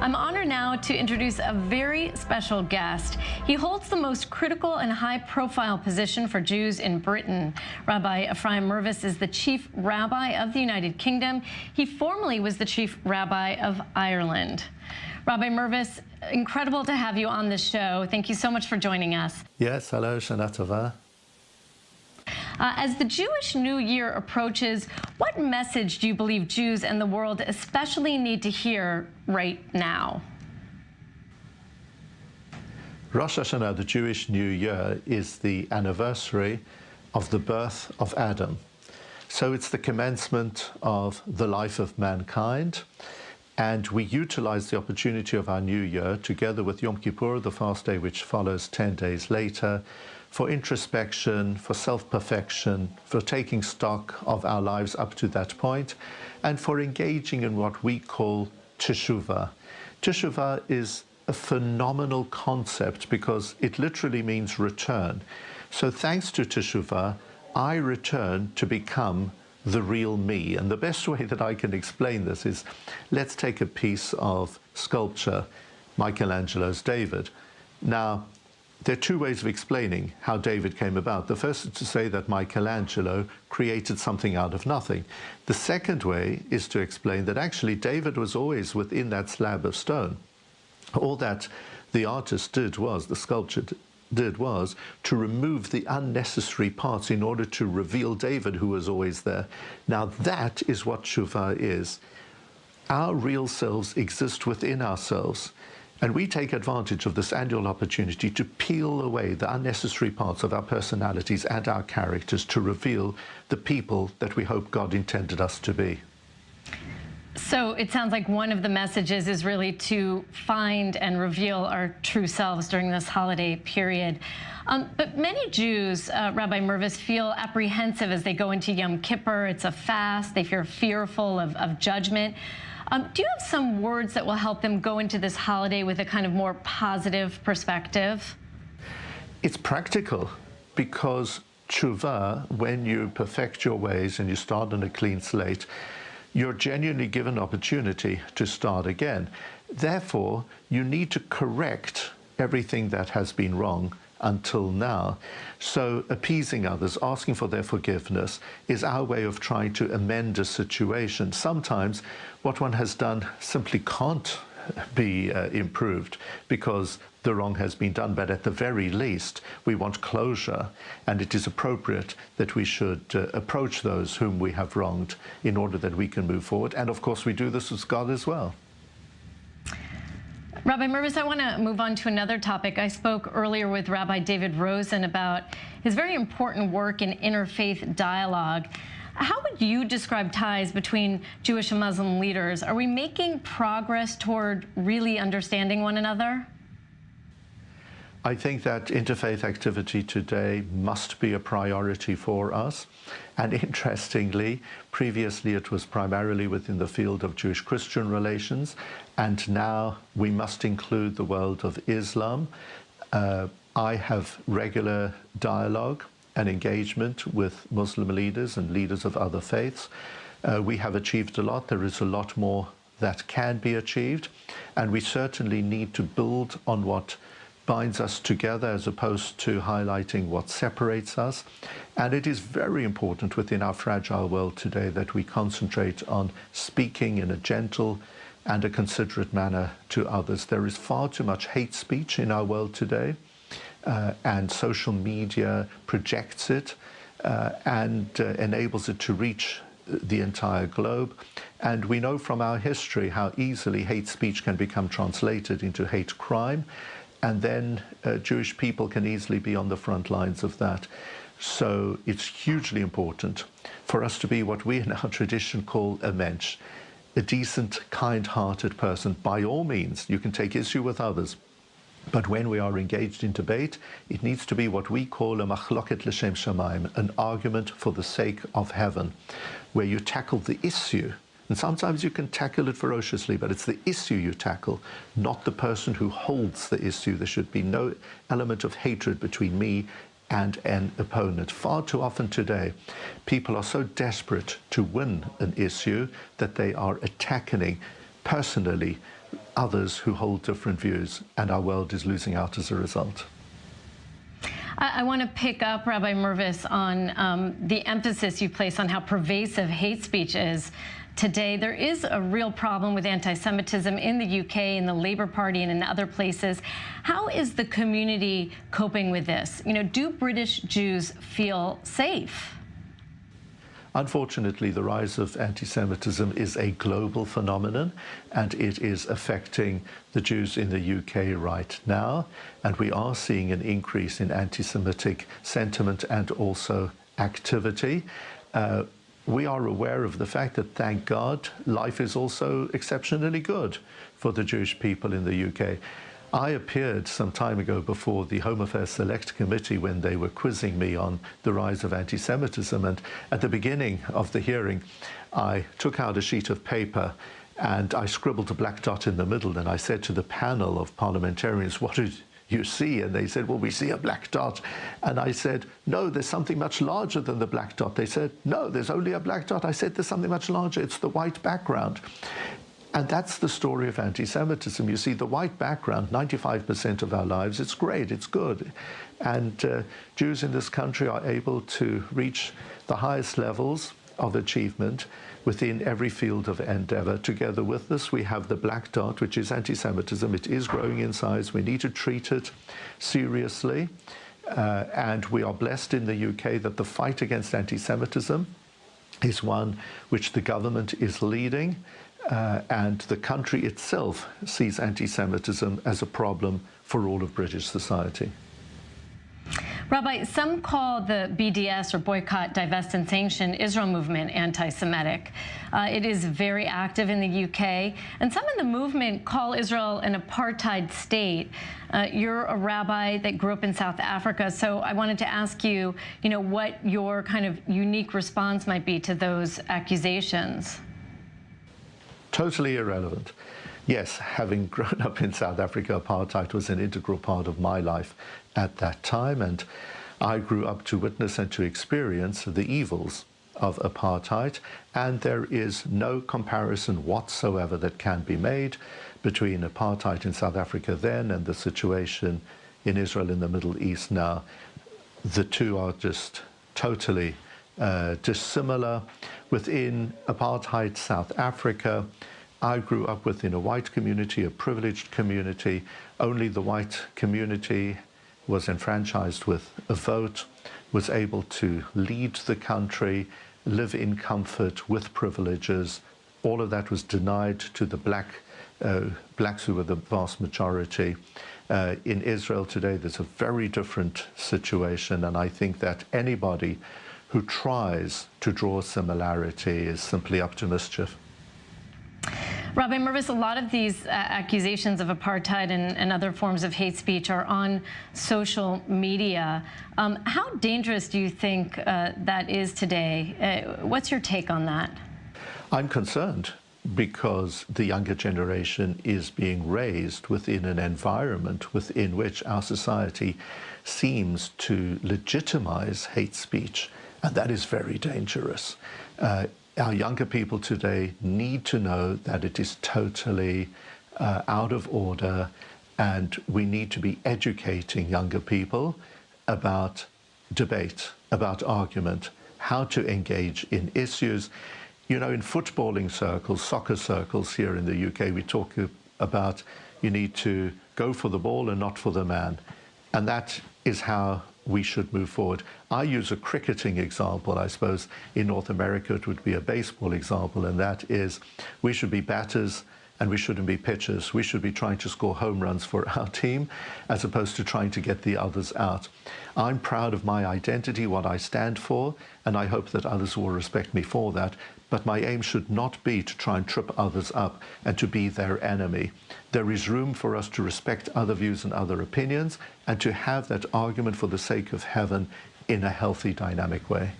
I'm honored now to introduce a very special guest. He holds the most critical and high-profile position for Jews in Britain. Rabbi Ephraim Mervis is the Chief Rabbi of the United Kingdom. He formerly was the Chief Rabbi of Ireland. Rabbi Mervis, incredible to have you on this show. Thank you so much for joining us. Yes, hello, Shana Tova. As the Jewish New Year approaches, what message do you believe Jews and the world especially need to hear right now? Rosh Hashanah, the Jewish New Year, is the anniversary of the birth of Adam. So it's the commencement of the life of mankind. And we utilize the opportunity of our New Year, together with Yom Kippur, the fast day which follows 10 days later, for introspection, for self-perfection, for taking stock of our lives up to that point, and for engaging in what we call teshuvah. Teshuvah is a phenomenal concept because it literally means return. So thanks to teshuvah, I return to become the real me. And the best way that I can explain this is, let's take a piece of sculpture, Michelangelo's David. Now, there are two ways of explaining how David came about. The first is to say that Michelangelo created something out of nothing. The second way is to explain that actually David was always within that slab of stone. All that the artist did was, the sculptor did was, to remove the unnecessary parts in order to reveal David, who was always there. Now that is what Teshuvah is. Our real selves exist within ourselves. And we take advantage of this annual opportunity to peel away the unnecessary parts of our personalities and our characters to reveal the people that we hope God intended us to be. So it sounds like one of the messages is really to find and reveal our true selves during this holiday period. But many Jews, Rabbi Mervis, feel apprehensive as they go into Yom Kippur. It's a fast. They feel fearful of judgment. Do you have some words that will help them go into this holiday with a kind of more positive perspective? It's practical because teshuvah, when you perfect your ways and you start on a clean slate, you're genuinely given opportunity to start again. Therefore, you need to correct everything that has been wrong until now. So appeasing others, asking for their forgiveness, is our way of trying to amend a situation. Sometimes what one has done simply can't be improved because the wrong has been done, but at the very least we want closure, and it is appropriate that we should approach those whom we have wronged in order that we can move forward. And of course we do this with God as well. Rabbi Mervis, I want to move on to another topic. I spoke earlier with Rabbi David Rosen about his very important work in interfaith dialogue. How would you describe ties between Jewish and Muslim leaders? Are we making progress toward really understanding one another? I think that interfaith activity today must be a priority for us. And interestingly, previously it was primarily within the field of Jewish-Christian relations, and now we must include the world of Islam. I have regular dialogue and engagement with Muslim leaders and leaders of other faiths. We have achieved a lot. There is a lot more that can be achieved, and we certainly need to build on what binds us together as opposed to highlighting what separates us. And it is very important within our fragile world today that we concentrate on speaking in a gentle and a considerate manner to others. There is far too much hate speech in our world today, and social media projects it and enables it to reach the entire globe. And we know from our history how easily hate speech can become translated into hate crime. And then Jewish people can easily be on the front lines of that. So it's hugely important for us to be what we in our tradition call a mensch, a decent, kind-hearted person. By all means, you can take issue with others. But when we are engaged in debate, it needs to be what we call a machloket l'shem shamayim, an argument for the sake of heaven, where you tackle the issue. And sometimes you can tackle it ferociously, but it's the issue you tackle, not the person who holds the issue. There should be no element of hatred between me and an opponent. Far too often today, people are so desperate to win an issue that they are attacking personally others who hold different views, and our world is losing out as a result. I want to pick up, Rabbi Mervis, on the emphasis you place on how pervasive hate speech is today. There is a real problem with anti-Semitism in the UK, in the Labour Party, and in other places. How is the community coping with this? You know, do British Jews feel safe? Unfortunately, the rise of anti-Semitism is a global phenomenon, and it is affecting the Jews in the UK right now. And we are seeing an increase in anti-Semitic sentiment and also activity. We are aware of the fact that, thank God, life is also exceptionally good for the Jewish people in the UK. I appeared some time ago before the Home Affairs Select Committee when they were quizzing me on the rise of anti-Semitism, and at the beginning of the hearing I took out a sheet of paper and I scribbled a black dot in the middle, and I said to the panel of parliamentarians, "What did you see?" And they said, "Well, we see a black dot." And I said, "No, there's something much larger than the black dot." They said, "No, there's only a black dot." I said, "There's something much larger. It's the white background." And that's the story of anti-Semitism. You see, the white background, 95% of our lives, it's great, it's good. And Jews in this country are able to reach the highest levels of achievement within every field of endeavor. Together with this, we have the black dot, which is anti-Semitism. It is growing in size. We need to treat it seriously. And we are blessed in the UK that the fight against anti-Semitism is one which the government is leading. And the country itself sees anti-Semitism as a problem for all of British society. Rabbi, some call the BDS, or Boycott, Divest and Sanction Israel movement, anti-Semitic. It is very active in the UK, and some in the movement call Israel an apartheid state. You're a rabbi that grew up in South Africa, so I wanted to ask you, what your kind of unique response might be to those accusations. Totally irrelevant. Yes, having grown up in South Africa, apartheid was an integral part of my life at that time, and I grew up to witness and to experience the evils of apartheid, and there is no comparison whatsoever that can be made between apartheid in South Africa then and the situation in Israel in the Middle East now. The two are just totally dissimilar. Within apartheid South Africa, I grew up within a white community, a privileged community. Only the white community was enfranchised with a vote, was able to lead the country, live in comfort with privileges. All of that was denied to the blacks who were the vast majority. In Israel today, there's a very different situation, and I think that anybody who tries to draw a similarity is simply up to mischief. Rabbi Mervis, a lot of these accusations of apartheid and other forms of hate speech are on social media. How dangerous do you think that is today? What's your take on that? I'm concerned because the younger generation is being raised within an environment within which our society seems to legitimize hate speech, and that is very dangerous. Our younger people today need to know that it is totally out of order, and we need to be educating younger people about debate, about argument, how to engage in issues. In footballing circles, soccer circles here in the UK, we talk about you need to go for the ball and not for the man. And that is how we should move forward. I use a cricketing example. I suppose in North America it would be a baseball example, and that is we should be batters and we shouldn't be pitchers. We should be trying to score home runs for our team as opposed to trying to get the others out. I'm proud of my identity, what I stand for, and I hope that others will respect me for that. But my aim should not be to try and trip others up and to be their enemy. There is room for us to respect other views and other opinions and to have that argument for the sake of heaven in a healthy, dynamic way.